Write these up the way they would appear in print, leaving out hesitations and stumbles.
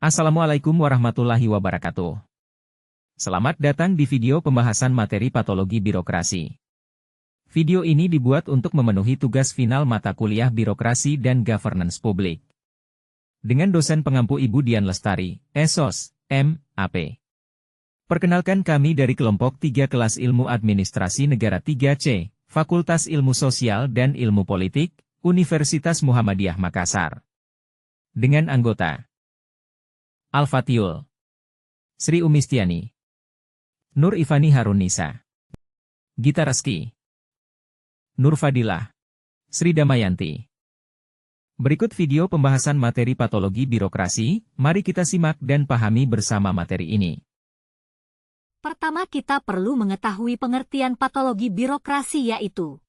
Assalamualaikum warahmatullahi wabarakatuh. Selamat datang di video pembahasan materi patologi birokrasi. Video ini dibuat untuk memenuhi tugas final mata kuliah Birokrasi dan Governance Publik. Dengan dosen pengampu Ibu Dian Lestari, SOS, M.A.P. Perkenalkan kami dari kelompok 3 kelas Ilmu Administrasi Negara 3C, Fakultas Ilmu Sosial dan Ilmu Politik, Universitas Muhammadiyah Makassar. Dengan anggota Al-Fatihul, Sri Umistiani, Nur Ifani Harunisa, Gita Reski, Nur Fadilah, Sri Damayanti. Berikut video pembahasan materi patologi birokrasi, mari kita simak dan pahami bersama materi ini. Pertama kita perlu mengetahui pengertian patologi birokrasi yaitu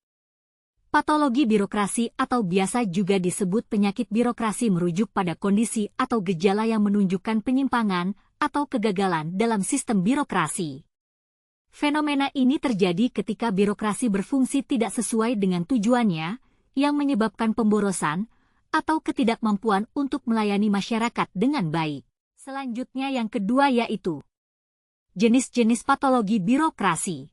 patologi birokrasi atau biasa juga disebut penyakit birokrasi merujuk pada kondisi atau gejala yang menunjukkan penyimpangan atau kegagalan dalam sistem birokrasi. Fenomena ini terjadi ketika birokrasi berfungsi tidak sesuai dengan tujuannya, yang menyebabkan pemborosan atau ketidakmampuan untuk melayani masyarakat dengan baik. Selanjutnya yang kedua yaitu jenis-jenis patologi birokrasi.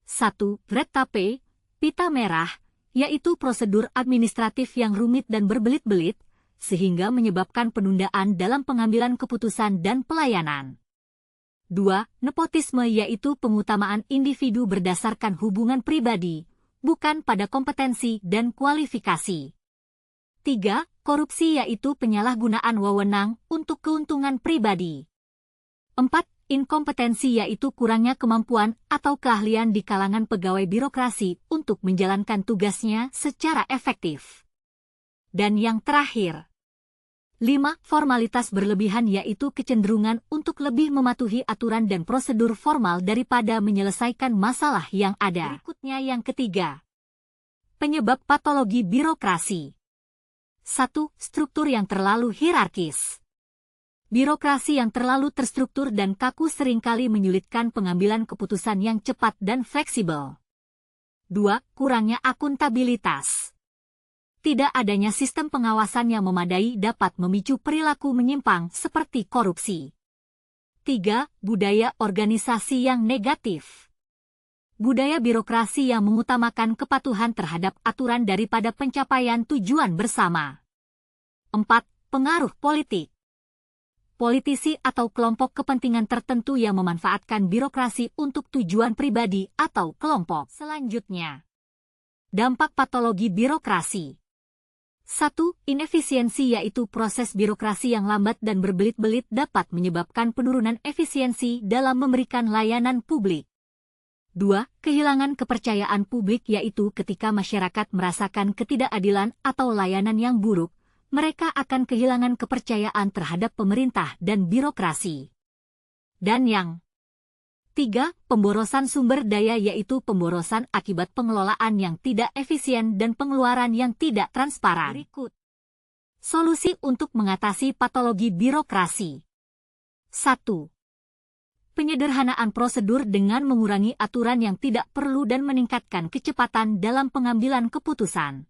1. Red tape, pita merah, yaitu prosedur administratif yang rumit dan berbelit-belit, sehingga menyebabkan penundaan dalam pengambilan keputusan dan pelayanan. 2. Nepotisme yaitu pengutamaan individu berdasarkan hubungan pribadi, bukan pada kompetensi dan kualifikasi. 3. Korupsi yaitu penyalahgunaan wewenang untuk keuntungan pribadi. 4. Inkompetensi yaitu kurangnya kemampuan atau keahlian di kalangan pegawai birokrasi untuk menjalankan tugasnya secara efektif. Dan yang terakhir, 5. Formalitas berlebihan yaitu kecenderungan untuk lebih mematuhi aturan dan prosedur formal daripada menyelesaikan masalah yang ada. Berikutnya yang ketiga, penyebab patologi birokrasi. 1. Struktur yang terlalu hierarkis. Birokrasi yang terlalu terstruktur dan kaku seringkali menyulitkan pengambilan keputusan yang cepat dan fleksibel. 2. Kurangnya akuntabilitas. Tidak adanya sistem pengawasan yang memadai dapat memicu perilaku menyimpang seperti korupsi. 3. Budaya organisasi yang negatif. Budaya birokrasi yang mengutamakan kepatuhan terhadap aturan daripada pencapaian tujuan bersama. 4. Pengaruh politik. Politisi atau kelompok kepentingan tertentu yang memanfaatkan birokrasi untuk tujuan pribadi atau kelompok. Selanjutnya, dampak patologi birokrasi. 1. Inefisiensi yaitu proses birokrasi yang lambat dan berbelit-belit dapat menyebabkan penurunan efisiensi dalam memberikan layanan publik. 2. Kehilangan kepercayaan publik yaitu ketika masyarakat merasakan ketidakadilan atau layanan yang buruk, mereka akan kehilangan kepercayaan terhadap pemerintah dan birokrasi. Dan yang 3. Pemborosan sumber daya yaitu pemborosan akibat pengelolaan yang tidak efisien dan pengeluaran yang tidak transparan. Berikut solusi untuk mengatasi patologi birokrasi. 1. Penyederhanaan prosedur dengan mengurangi aturan yang tidak perlu dan meningkatkan kecepatan dalam pengambilan keputusan.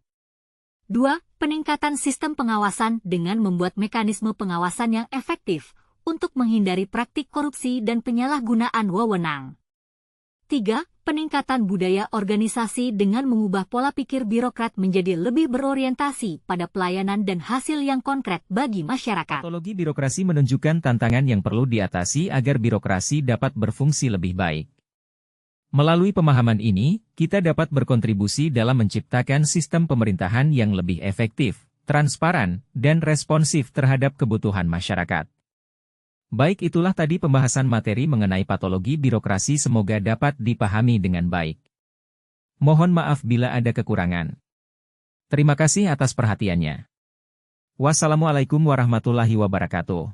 2. Peningkatan sistem pengawasan dengan membuat mekanisme pengawasan yang efektif untuk menghindari praktik korupsi dan penyalahgunaan wewenang. 3. Peningkatan budaya organisasi dengan mengubah pola pikir birokrat menjadi lebih berorientasi pada pelayanan dan hasil yang konkret bagi masyarakat. Patologi birokrasi menunjukkan tantangan yang perlu diatasi agar birokrasi dapat berfungsi lebih baik. Melalui pemahaman ini, kita dapat berkontribusi dalam menciptakan sistem pemerintahan yang lebih efektif, transparan, dan responsif terhadap kebutuhan masyarakat. Baik, itulah tadi pembahasan materi mengenai patologi birokrasi, semoga dapat dipahami dengan baik. Mohon maaf bila ada kekurangan. Terima kasih atas perhatiannya. Wassalamualaikum warahmatullahi wabarakatuh.